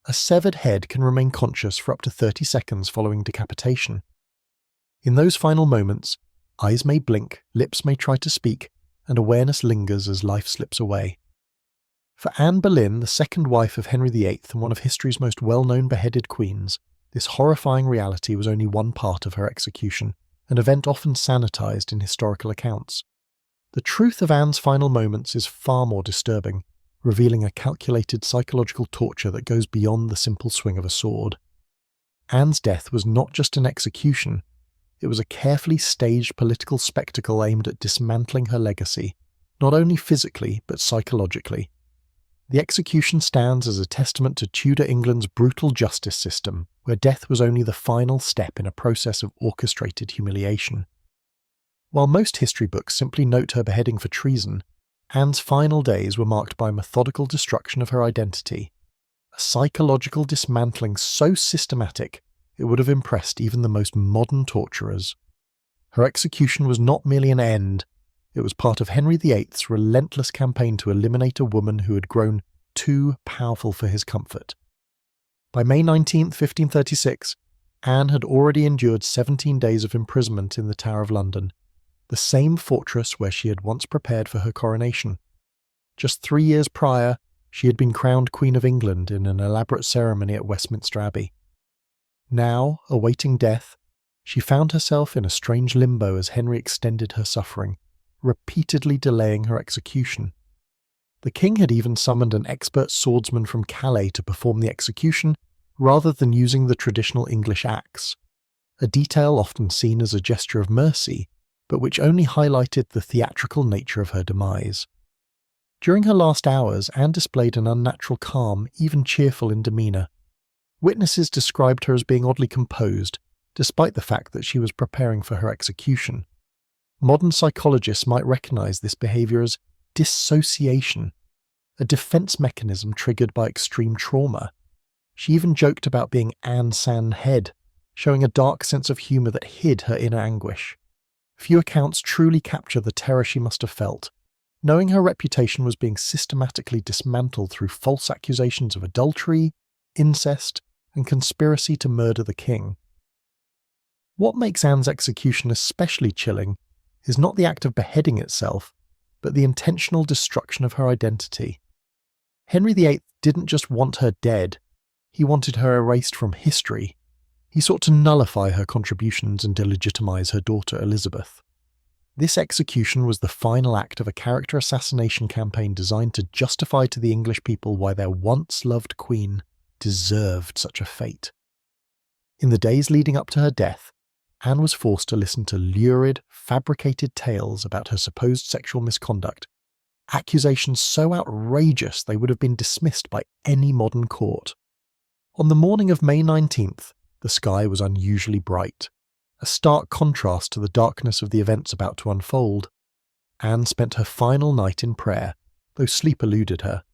a severed head can remain conscious for up to 30 seconds following decapitation. In those final moments, eyes may blink, lips may try to speak, and awareness lingers as life slips away. For Anne Boleyn, the second wife of Henry VIII and one of history's most well-known beheaded queens, this horrifying reality was only one part of her execution, an event often sanitized in historical accounts. The truth of Anne's final moments is far more disturbing, revealing a calculated psychological torture that goes beyond the simple swing of a sword. Anne's death was not just an execution, it was a carefully staged political spectacle aimed at dismantling her legacy, not only physically but psychologically. The execution stands as a testament to Tudor England's brutal justice system, where death was only the final step in a process of orchestrated humiliation. While most history books simply note her beheading for treason, Anne's final days were marked by methodical destruction of her identity, a psychological dismantling so systematic it would have impressed even the most modern torturers. Her execution was not merely an end, it was part of Henry VIII's relentless campaign to eliminate a woman who had grown too powerful for his comfort. By May 19, 1536, Anne had already endured 17 days of imprisonment in the Tower of London, the same fortress where she had once prepared for her coronation. Just 3 years prior, she had been crowned Queen of England in an elaborate ceremony at Westminster Abbey. Now, awaiting death, she found herself in a strange limbo as Henry extended her suffering, repeatedly delaying her execution. The king had even summoned an expert swordsman from Calais to perform the execution, rather than using the traditional English axe, a detail often seen as a gesture of mercy, but which only highlighted the theatrical nature of her demise. During her last hours, Anne displayed an unnatural calm, even cheerful in demeanour. Witnesses described her as being oddly composed, despite the fact that she was preparing for her execution. Modern psychologists might recognise this behaviour as dissociation, a defence mechanism triggered by extreme trauma. She even joked about being Anne San Head, showing a dark sense of humour that hid her inner anguish. Few accounts truly capture the terror she must have felt, knowing her reputation was being systematically dismantled through false accusations of adultery, incest, and conspiracy to murder the king. What makes Anne's execution especially chilling is not the act of beheading itself, but the intentional destruction of her identity. Henry VIII didn't just want her dead, he wanted her erased from history. He sought to nullify her contributions and delegitimize her daughter Elizabeth. This execution was the final act of a character assassination campaign designed to justify to the English people why their once-loved queen deserved such a fate. In the days leading up to her death, Anne was forced to listen to lurid, fabricated tales about her supposed sexual misconduct, accusations so outrageous they would have been dismissed by any modern court. On the morning of May 19th, the sky was unusually bright, a stark contrast to the darkness of the events about to unfold. Anne spent her final night in prayer, though sleep eluded her.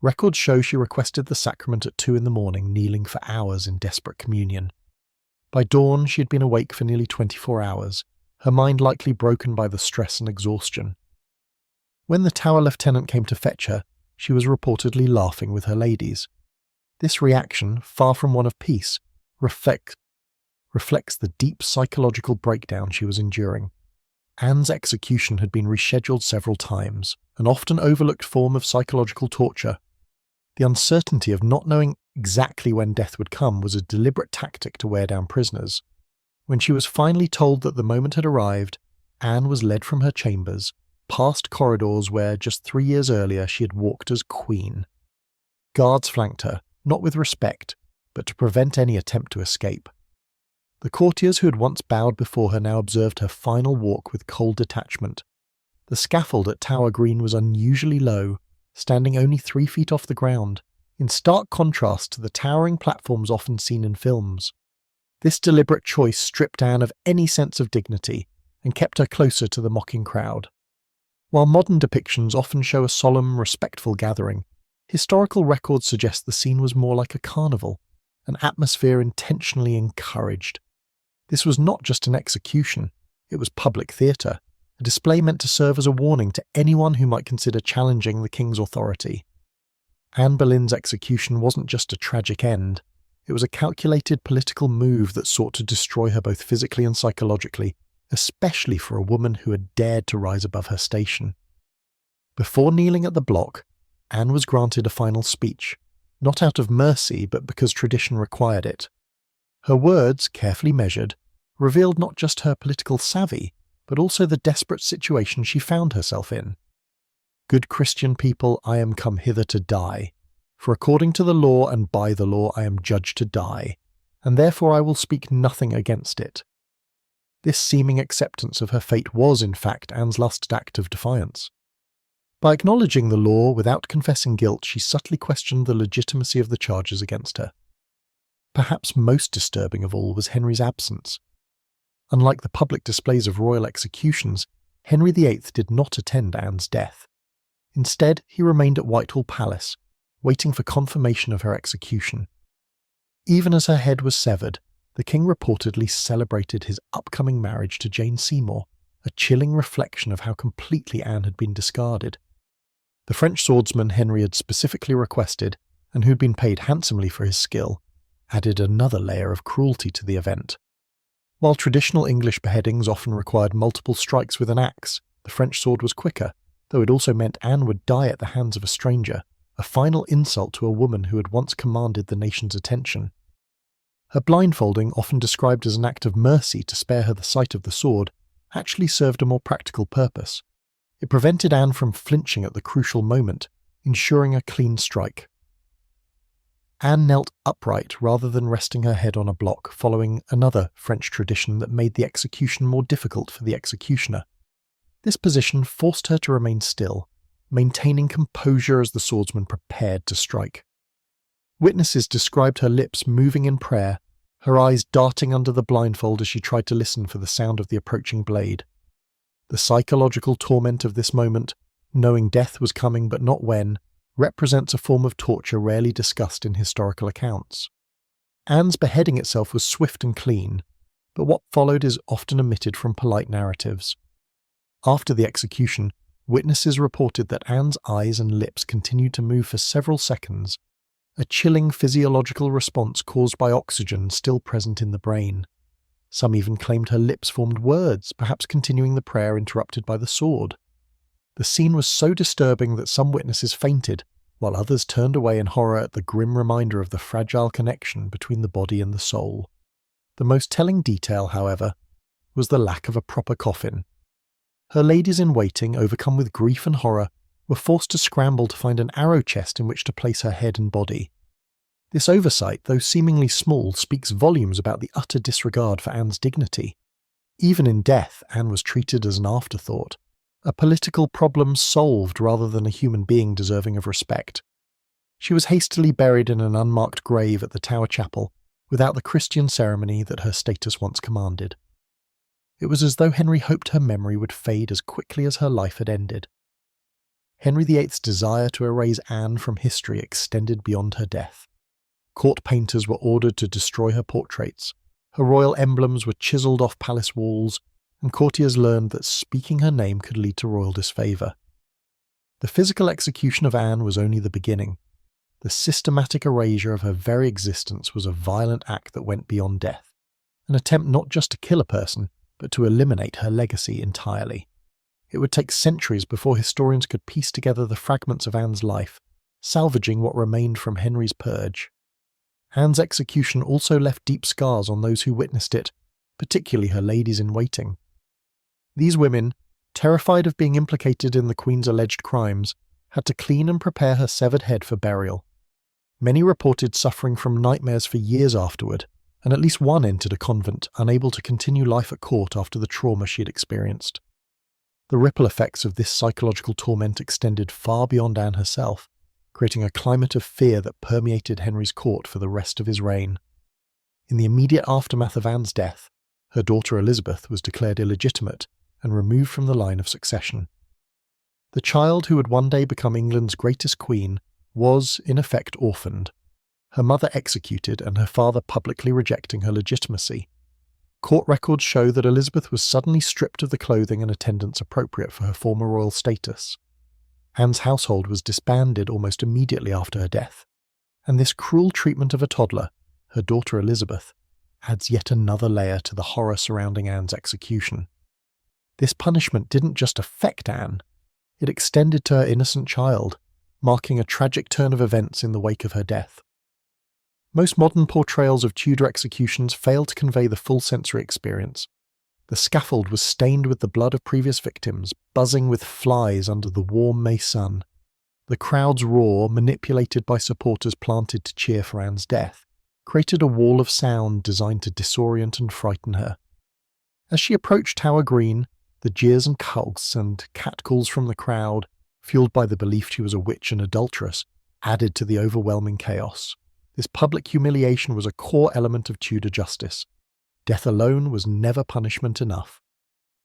Records show she requested the sacrament at 2 a.m, kneeling for hours in desperate communion. By dawn, she had been awake for nearly 24 hours, her mind likely broken by the stress and exhaustion. When the tower lieutenant came to fetch her, she was reportedly laughing with her ladies. This reaction, far from one of peace, reflects the deep psychological breakdown she was enduring. Anne's execution had been rescheduled several times, an often overlooked form of psychological torture. The uncertainty of not knowing exactly when death would come was a deliberate tactic to wear down prisoners. When she was finally told that the moment had arrived, Anne was led from her chambers, past corridors where just 3 years earlier she had walked as queen. Guards flanked her, not with respect, but to prevent any attempt to escape. The courtiers who had once bowed before her now observed her final walk with cold detachment. The scaffold at Tower Green was unusually low, standing only 3 feet off the ground, in stark contrast to the towering platforms often seen in films. This deliberate choice stripped Anne of any sense of dignity and kept her closer to the mocking crowd. While modern depictions often show a solemn, respectful gathering, historical records suggest the scene was more like a carnival, an atmosphere intentionally encouraged. This was not just an execution, it was public theatre, a display meant to serve as a warning to anyone who might consider challenging the king's authority. Anne Boleyn's execution wasn't just a tragic end, it was a calculated political move that sought to destroy her both physically and psychologically, especially for a woman who had dared to rise above her station. Before kneeling at the block, Anne was granted a final speech, not out of mercy but because tradition required it. Her words, carefully measured, revealed not just her political savvy, but also the desperate situation she found herself in. "Good Christian people, I am come hither to die, for according to the law and by the law I am judged to die, and therefore I will speak nothing against it." This seeming acceptance of her fate was, in fact, Anne's last act of defiance. By acknowledging the law without confessing guilt, she subtly questioned the legitimacy of the charges against her. Perhaps most disturbing of all was Henry's absence. Unlike the public displays of royal executions, Henry VIII did not attend Anne's death. Instead, he remained at Whitehall Palace, waiting for confirmation of her execution. Even as her head was severed, the king reportedly celebrated his upcoming marriage to Jane Seymour, a chilling reflection of how completely Anne had been discarded. The French swordsman Henry had specifically requested, and who'd been paid handsomely for his skill, added another layer of cruelty to the event. While traditional English beheadings often required multiple strikes with an axe, the French sword was quicker, though it also meant Anne would die at the hands of a stranger, a final insult to a woman who had once commanded the nation's attention. Her blindfolding, often described as an act of mercy to spare her the sight of the sword, actually served a more practical purpose. It prevented Anne from flinching at the crucial moment, ensuring a clean strike. Anne knelt upright rather than resting her head on a block, following another French tradition that made the execution more difficult for the executioner. This position forced her to remain still, maintaining composure as the swordsman prepared to strike. Witnesses described her lips moving in prayer, her eyes darting under the blindfold as she tried to listen for the sound of the approaching blade. The psychological torment of this moment, knowing death was coming but not when, represents a form of torture rarely discussed in historical accounts. Anne's beheading itself was swift and clean, but what followed is often omitted from polite narratives. After the execution, witnesses reported that Anne's eyes and lips continued to move for several seconds, a chilling physiological response caused by oxygen still present in the brain. Some even claimed her lips formed words, perhaps continuing the prayer interrupted by the sword. The scene was so disturbing that some witnesses fainted, while others turned away in horror at the grim reminder of the fragile connection between the body and the soul. The most telling detail, however, was the lack of a proper coffin. Her ladies-in-waiting, overcome with grief and horror, were forced to scramble to find an arrow chest in which to place her head and body. This oversight, though seemingly small, speaks volumes about the utter disregard for Anne's dignity. Even in death, Anne was treated as an afterthought, a political problem solved rather than a human being deserving of respect. She was hastily buried in an unmarked grave at the Tower Chapel, without the Christian ceremony that her status once commanded. It was as though Henry hoped her memory would fade as quickly as her life had ended. Henry VIII's desire to erase Anne from history extended beyond her death. Court painters were ordered to destroy her portraits, her royal emblems were chiselled off palace walls, and courtiers learned that speaking her name could lead to royal disfavour. The physical execution of Anne was only the beginning. The systematic erasure of her very existence was a violent act that went beyond death, an attempt not just to kill a person, but to eliminate her legacy entirely. It would take centuries before historians could piece together the fragments of Anne's life, salvaging what remained from Henry's purge. Anne's execution also left deep scars on those who witnessed it, particularly her ladies-in-waiting. These women, terrified of being implicated in the Queen's alleged crimes, had to clean and prepare her severed head for burial. Many reported suffering from nightmares for years afterward, and at least one entered a convent, unable to continue life at court after the trauma she had experienced. The ripple effects of this psychological torment extended far beyond Anne herself, creating a climate of fear that permeated Henry's court for the rest of his reign. In the immediate aftermath of Anne's death, her daughter Elizabeth was declared illegitimate and removed from the line of succession. The child who would one day become England's greatest queen was, in effect, orphaned, her mother executed and her father publicly rejecting her legitimacy. Court records show that Elizabeth was suddenly stripped of the clothing and attendance appropriate for her former royal status. Anne's household was disbanded almost immediately after her death, and this cruel treatment of a toddler, her daughter Elizabeth, adds yet another layer to the horror surrounding Anne's execution. This punishment didn't just affect Anne, it extended to her innocent child, marking a tragic turn of events in the wake of her death. Most modern portrayals of Tudor executions fail to convey the full sensory experience. The scaffold was stained with the blood of previous victims, buzzing with flies under the warm May sun. The crowd's roar, manipulated by supporters planted to cheer for Anne's death, created a wall of sound designed to disorient and frighten her. As she approached Tower Green, the jeers and cults and catcalls from the crowd, fueled by the belief she was a witch and adulteress, added to the overwhelming chaos. This public humiliation was a core element of Tudor justice. Death alone was never punishment enough.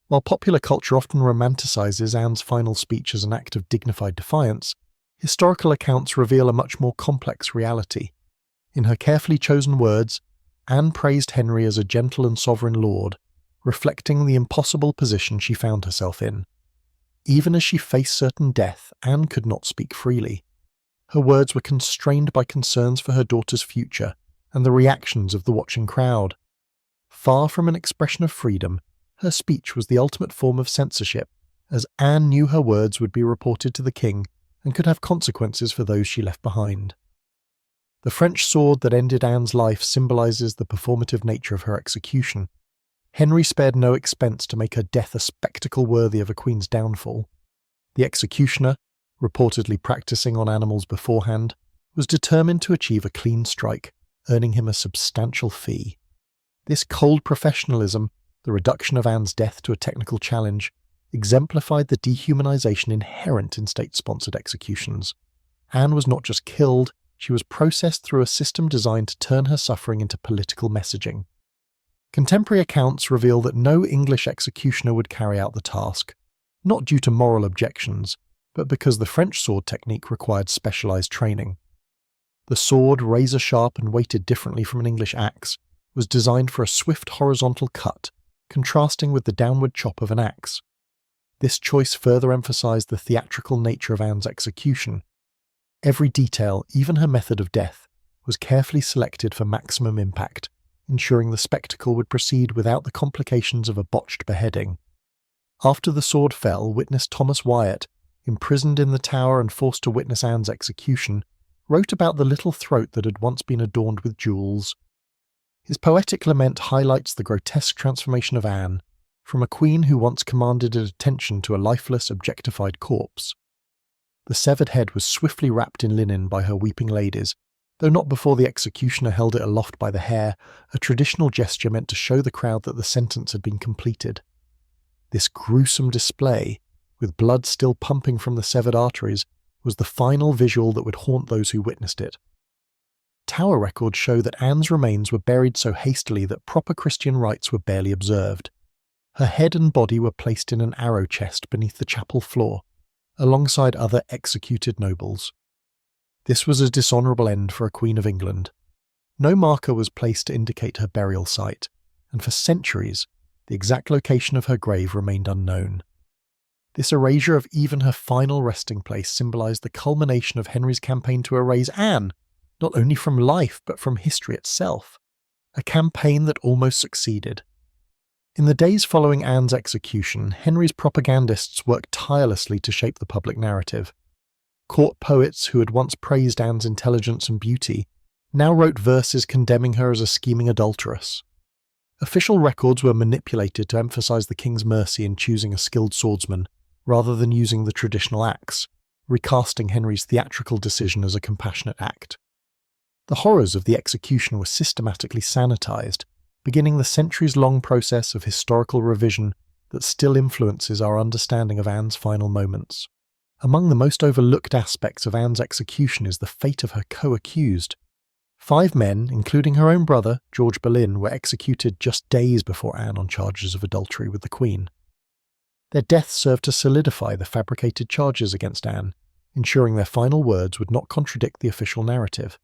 While popular culture often romanticizes Anne's final speech as an act of dignified defiance, historical accounts reveal a much more complex reality. In her carefully chosen words, Anne praised Henry as a gentle and sovereign lord, reflecting the impossible position she found herself in. Even as she faced certain death, Anne could not speak freely. Her words were constrained by concerns for her daughter's future and the reactions of the watching crowd. Far from an expression of freedom, her speech was the ultimate form of censorship, as Anne knew her words would be reported to the king and could have consequences for those she left behind. The French sword that ended Anne's life symbolises the performative nature of her execution. Henry spared no expense to make her death a spectacle worthy of a queen's downfall. The executioner, reportedly practicing on animals beforehand, was determined to achieve a clean strike, earning him a substantial fee. This cold professionalism, the reduction of Anne's death to a technical challenge, exemplified the dehumanization inherent in state-sponsored executions. Anne was not just killed, she was processed through a system designed to turn her suffering into political messaging. Contemporary accounts reveal that no English executioner would carry out the task, not due to moral objections, but because the French sword technique required specialized training. The sword, razor-sharp and weighted differently from an English axe, was designed for a swift horizontal cut, contrasting with the downward chop of an axe. This choice further emphasized the theatrical nature of Anne's execution. Every detail, even her method of death, was carefully selected for maximum impact, ensuring the spectacle would proceed without the complications of a botched beheading. After the sword fell, witness Thomas Wyatt, imprisoned in the Tower and forced to witness Anne's execution, wrote about the little throat that had once been adorned with jewels. His poetic lament highlights the grotesque transformation of Anne, from a queen who once commanded attention to a lifeless, objectified corpse. The severed head was swiftly wrapped in linen by her weeping ladies, though not before the executioner held it aloft by the hair, a traditional gesture meant to show the crowd that the sentence had been completed. This gruesome display, with blood still pumping from the severed arteries, was the final visual that would haunt those who witnessed it. Tower records show that Anne's remains were buried so hastily that proper Christian rites were barely observed. Her head and body were placed in an arrow chest beneath the chapel floor, alongside other executed nobles. This was a dishonourable end for a Queen of England. No marker was placed to indicate her burial site, and for centuries, the exact location of her grave remained unknown. This erasure of even her final resting place symbolised the culmination of Henry's campaign to erase Anne, not only from life but from history itself, a campaign that almost succeeded. In the days following Anne's execution, Henry's propagandists worked tirelessly to shape the public narrative. Court poets who had once praised Anne's intelligence and beauty now wrote verses condemning her as a scheming adulteress. Official records were manipulated to emphasise the king's mercy in choosing a skilled swordsman, rather than using the traditional axe, recasting Henry's theatrical decision as a compassionate act. The horrors of the execution were systematically sanitised, beginning the centuries-long process of historical revision that still influences our understanding of Anne's final moments. Among the most overlooked aspects of Anne's execution is the fate of her co-accused. 5 men, including her own brother, George Boleyn, were executed just days before Anne on charges of adultery with the Queen. Their deaths served to solidify the fabricated charges against Anne, ensuring their final words would not contradict the official narrative.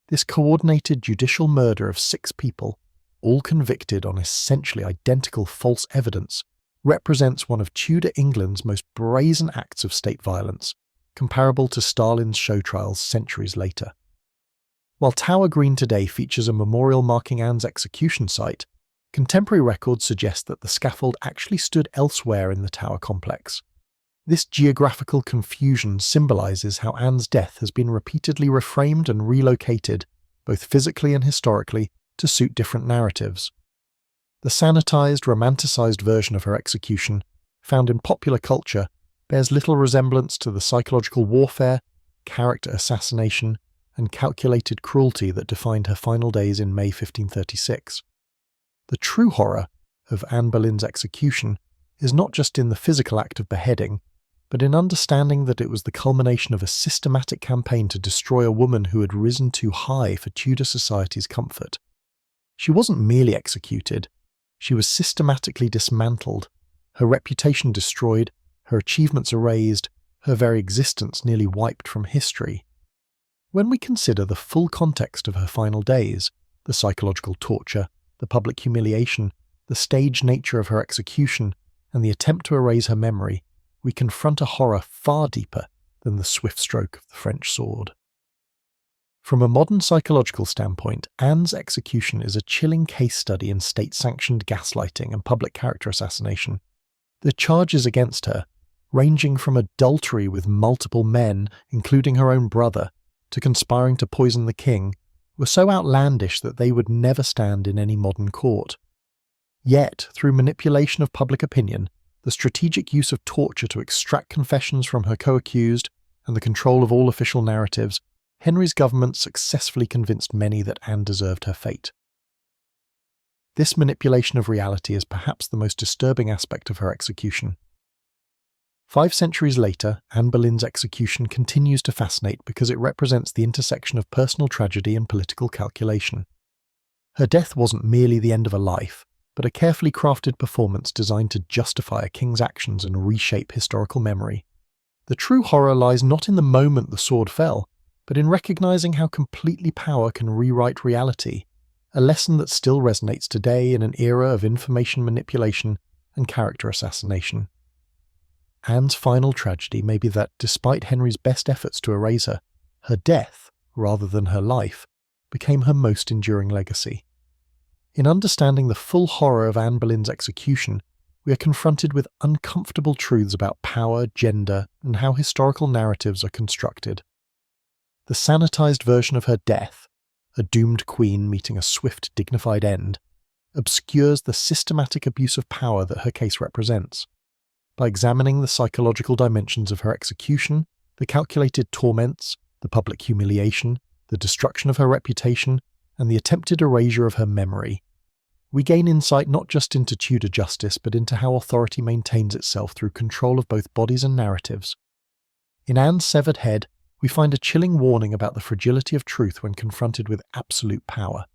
This coordinated judicial murder of 6 people, all convicted on essentially identical false evidence, represents one of Tudor England's most brazen acts of state violence, comparable to Stalin's show trials centuries later. While Tower Green today features a memorial marking Anne's execution site, contemporary records suggest that the scaffold actually stood elsewhere in the Tower complex. This geographical confusion symbolises how Anne's death has been repeatedly reframed and relocated, both physically and historically, to suit different narratives. The sanitised, romanticised version of her execution, found in popular culture, bears little resemblance to the psychological warfare, character assassination, and calculated cruelty that defined her final days in May 1536. The true horror of Anne Boleyn's execution is not just in the physical act of beheading, but in understanding that it was the culmination of a systematic campaign to destroy a woman who had risen too high for Tudor society's comfort. She wasn't merely executed, she was systematically dismantled, her reputation destroyed, her achievements erased, her very existence nearly wiped from history. When we consider the full context of her final days, the psychological torture, the public humiliation, the staged nature of her execution, and the attempt to erase her memory, we confront a horror far deeper than the swift stroke of the French sword. From a modern psychological standpoint, Anne's execution is a chilling case study in state-sanctioned gaslighting and public character assassination. The charges against her, ranging from adultery with multiple men, including her own brother, to conspiring to poison the king, were so outlandish that they would never stand in any modern court. Yet, through manipulation of public opinion, the strategic use of torture to extract confessions from her co-accused, and the control of all official narratives, Henry's government successfully convinced many that Anne deserved her fate. This manipulation of reality is perhaps the most disturbing aspect of her execution. 5 centuries later, Anne Boleyn's execution continues to fascinate because it represents the intersection of personal tragedy and political calculation. Her death wasn't merely the end of a life, but a carefully crafted performance designed to justify a king's actions and reshape historical memory. The true horror lies not in the moment the sword fell, but in recognizing how completely power can rewrite reality, a lesson that still resonates today in an era of information manipulation and character assassination. Anne's final tragedy may be that, despite Henry's best efforts to erase her, her death, rather than her life, became her most enduring legacy. In understanding the full horror of Anne Boleyn's execution, we are confronted with uncomfortable truths about power, gender, and how historical narratives are constructed. The sanitized version of her death, a doomed queen meeting a swift, dignified end, obscures the systematic abuse of power that her case represents. By examining the psychological dimensions of her execution, the calculated torments, the public humiliation, the destruction of her reputation, and the attempted erasure of her memory, we gain insight not just into Tudor justice but into how authority maintains itself through control of both bodies and narratives. In Anne's severed head, we find a chilling warning about the fragility of truth when confronted with absolute power.